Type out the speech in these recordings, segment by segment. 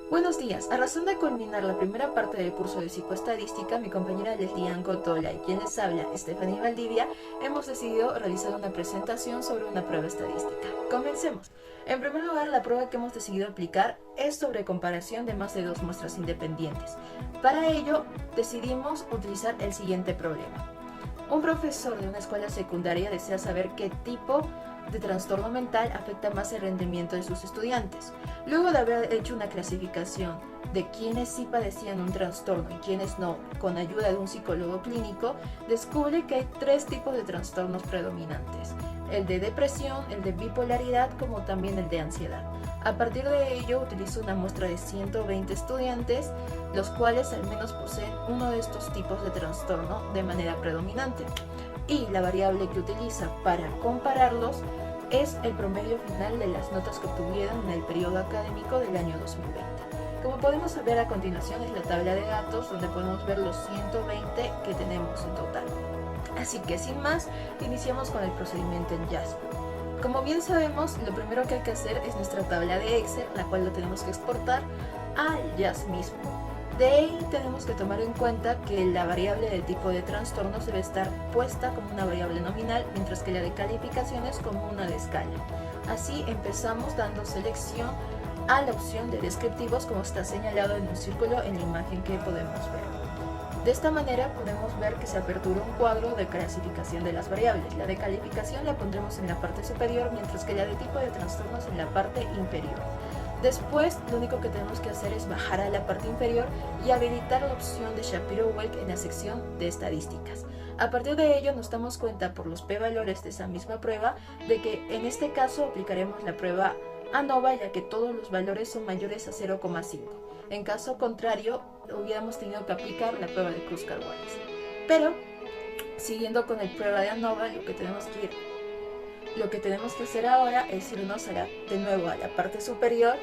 Buenos días. A razón de culminar la primera parte del curso de psicoestadística, mi compañera Leslie Cotola y quien les habla, Stephanie Valdivia, hemos decidido realizar una presentación sobre una prueba estadística. Comencemos. En primer lugar, la prueba que hemos decidido aplicar es sobre comparación de más de dos muestras independientes. Para ello, decidimos utilizar el siguiente problema. Un profesor de una escuela secundaria desea saber qué tipo de trastorno mental afecta más el rendimiento de sus estudiantes. Luego de haber hecho una clasificación de quienes sí padecían un trastorno y quienes no, con ayuda de un psicólogo clínico, descubre que hay tres tipos de trastornos predominantes: el de depresión, el de bipolaridad, como también el de ansiedad. A partir de ello, utilizó una muestra de 120 estudiantes, los cuales al menos poseen uno de estos tipos de trastorno de manera predominante. Y la variable que utiliza para compararlos es el promedio final de las notas que obtuvieron en el periodo académico del año 2020. Como podemos ver a continuación es la tabla de datos donde podemos ver los 120 que tenemos en total. Así que sin más, iniciamos con el procedimiento en Jasper. Como bien sabemos, lo primero que hay que hacer es nuestra tabla de Excel, la cual lo tenemos que exportar al JAS mismo. De ahí tenemos que tomar en cuenta que la variable del tipo de trastornos debe estar puesta como una variable nominal, mientras que la de calificaciones como una de escala. Así empezamos dando selección a la opción de descriptivos, como está señalado en un círculo en la imagen que podemos ver. De esta manera podemos ver que se apertura un cuadro de clasificación de las variables. La de calificación la pondremos en la parte superior, mientras que la de tipo de trastornos en la parte inferior. Después, lo único que tenemos que hacer es bajar a la parte inferior y habilitar la opción de Shapiro-Wilk en la sección de estadísticas. A partir de ello nos damos cuenta por los p-valores de esa misma prueba de que en este caso aplicaremos la prueba ANOVA, ya que todos los valores son mayores a 0,5. En caso contrario, hubiéramos tenido que aplicar la prueba de Kruskal-Wallis. Pero, siguiendo con la prueba de ANOVA, lo que tenemos que hacer ahora es irnos de nuevo a la parte superior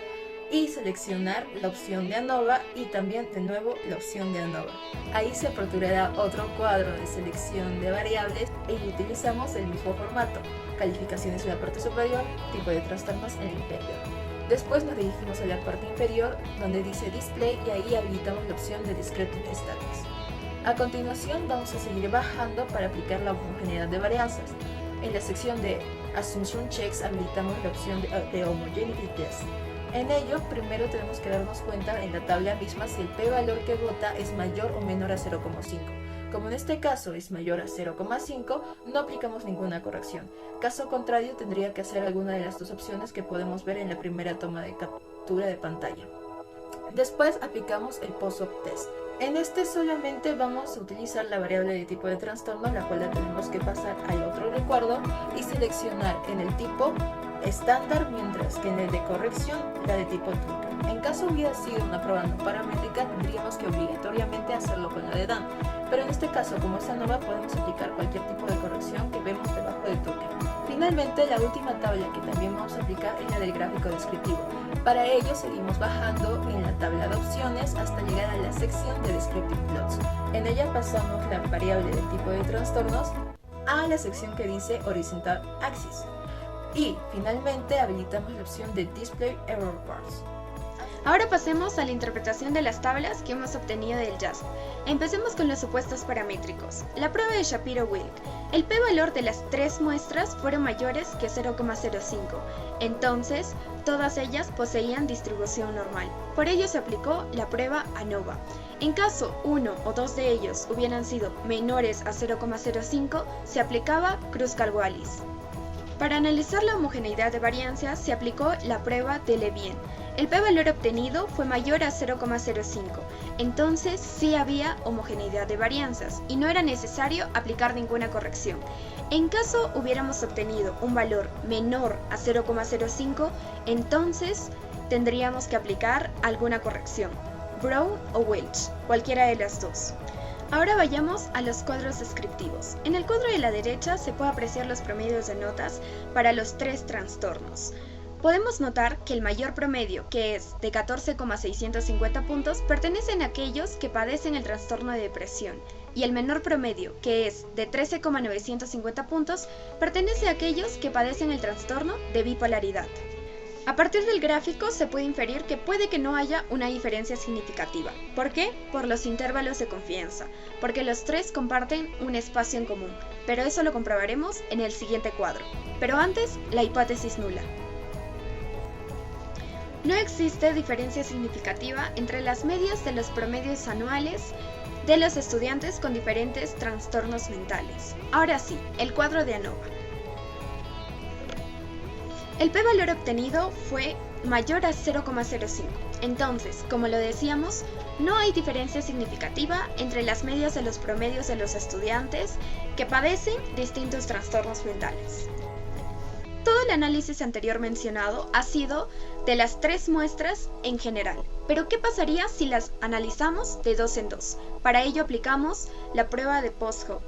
y seleccionar la opción de ANOVA y también de nuevo la opción de ANOVA. Ahí se aperturará otro cuadro de selección de variables y utilizamos el mismo formato: calificaciones en la parte superior, tipo de trastornos en la inferior. Después nos dirigimos a la parte inferior donde dice Display y ahí habilitamos la opción de Descriptive Status. A continuación vamos a seguir bajando para aplicar la homogeneidad de varianzas. En la sección de Assumption Checks habilitamos la opción de Homogeneity Test. En ello, primero tenemos que darnos cuenta en la tabla misma si el p-valor que vota es mayor o menor a 0,5. Como en este caso es mayor a 0,5, no aplicamos ninguna corrección. Caso contrario, tendría que hacer alguna de las dos opciones que podemos ver en la primera toma de captura de pantalla. Después aplicamos el Post-Op Test. En este solamente vamos a utilizar la variable de tipo de trastorno, la cual la tenemos que pasar al otro recuadro y seleccionar en el tipo estándar, mientras que en el de corrección la de tipo Tucker. En caso hubiera sido una prueba no paramétrica, tendríamos que obligatoriamente hacerlo con la de Dan, pero en este caso, como es ANOVA, podemos aplicar cualquier tipo de corrección que vemos debajo de Tucker. Finalmente, la última tabla que también vamos a aplicar es la del gráfico descriptivo. Para ello seguimos bajando en la tabla de opciones hasta llegar a la sección de Descriptive Plots. En ella pasamos la variable del tipo de trastornos a la sección que dice Horizontal Axis. Y finalmente habilitamos la opción de Display Error Bars. Ahora pasemos a la interpretación de las tablas que hemos obtenido del JASP. Empecemos con los supuestos paramétricos. La prueba de Shapiro-Wilk. El p-valor de las tres muestras fueron mayores que 0,05. Entonces, todas ellas poseían distribución normal. Por ello se aplicó la prueba ANOVA. En caso uno o dos de ellos hubieran sido menores a 0,05, se aplicaba Kruskal-Wallis. Para analizar la homogeneidad de varianzas se aplicó la prueba de Levien. El p-valor obtenido fue mayor a 0,05, entonces sí había homogeneidad de varianzas y no era necesario aplicar ninguna corrección. En caso hubiéramos obtenido un valor menor a 0,05, entonces tendríamos que aplicar alguna corrección, Brown o Welch, cualquiera de las dos. Ahora vayamos a los cuadros descriptivos. En el cuadro de la derecha se puede apreciar los promedios de notas para los tres trastornos. Podemos notar que el mayor promedio, que es de 14,650 puntos, pertenecen a aquellos que padecen el trastorno de depresión, y el menor promedio, que es de 13,950 puntos, pertenece a aquellos que padecen el trastorno de bipolaridad. A partir del gráfico se puede inferir que puede que no haya una diferencia significativa. ¿Por qué? Por los intervalos de confianza, porque los tres comparten un espacio en común, pero eso lo comprobaremos en el siguiente cuadro. Pero antes, la hipótesis nula. No existe diferencia significativa entre las medias de los promedios anuales de los estudiantes con diferentes trastornos mentales. Ahora sí, el cuadro de ANOVA. El p-valor obtenido fue mayor a 0,05. Entonces, como lo decíamos, no hay diferencia significativa entre las medias de los promedios de los estudiantes que padecen distintos trastornos mentales. Todo el análisis anterior mencionado ha sido de las tres muestras en general. Pero ¿qué pasaría si las analizamos de 2 en 2? Para ello aplicamos la prueba de Post-Hoc.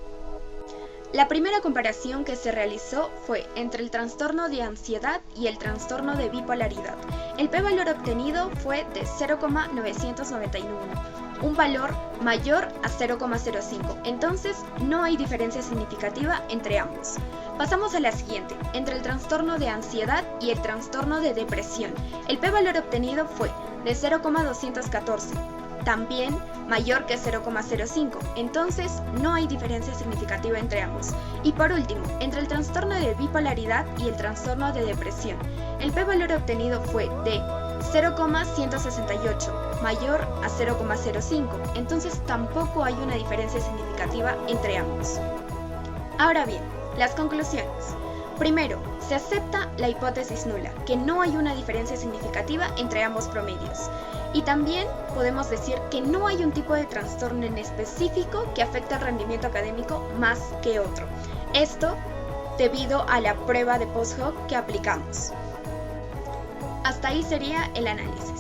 La primera comparación que se realizó fue entre el trastorno de ansiedad y el trastorno de bipolaridad. El p-valor obtenido fue de 0,991, un valor mayor a 0,05, entonces no hay diferencia significativa entre ambos. Pasamos a la siguiente, entre el trastorno de ansiedad y el trastorno de depresión. El p-valor obtenido fue de 0,214. También mayor que 0,05, entonces no hay diferencia significativa entre ambos. Y por último, entre el trastorno de bipolaridad y el trastorno de depresión, el p-valor obtenido fue de 0,168, mayor a 0,05, entonces tampoco hay una diferencia significativa entre ambos. Ahora bien, las conclusiones. Primero, se acepta la hipótesis nula, que no hay una diferencia significativa entre ambos promedios. Y también podemos decir que no hay un tipo de trastorno en específico que afecte el rendimiento académico más que otro. Esto debido a la prueba de Post-Hoc que aplicamos. Hasta ahí sería el análisis.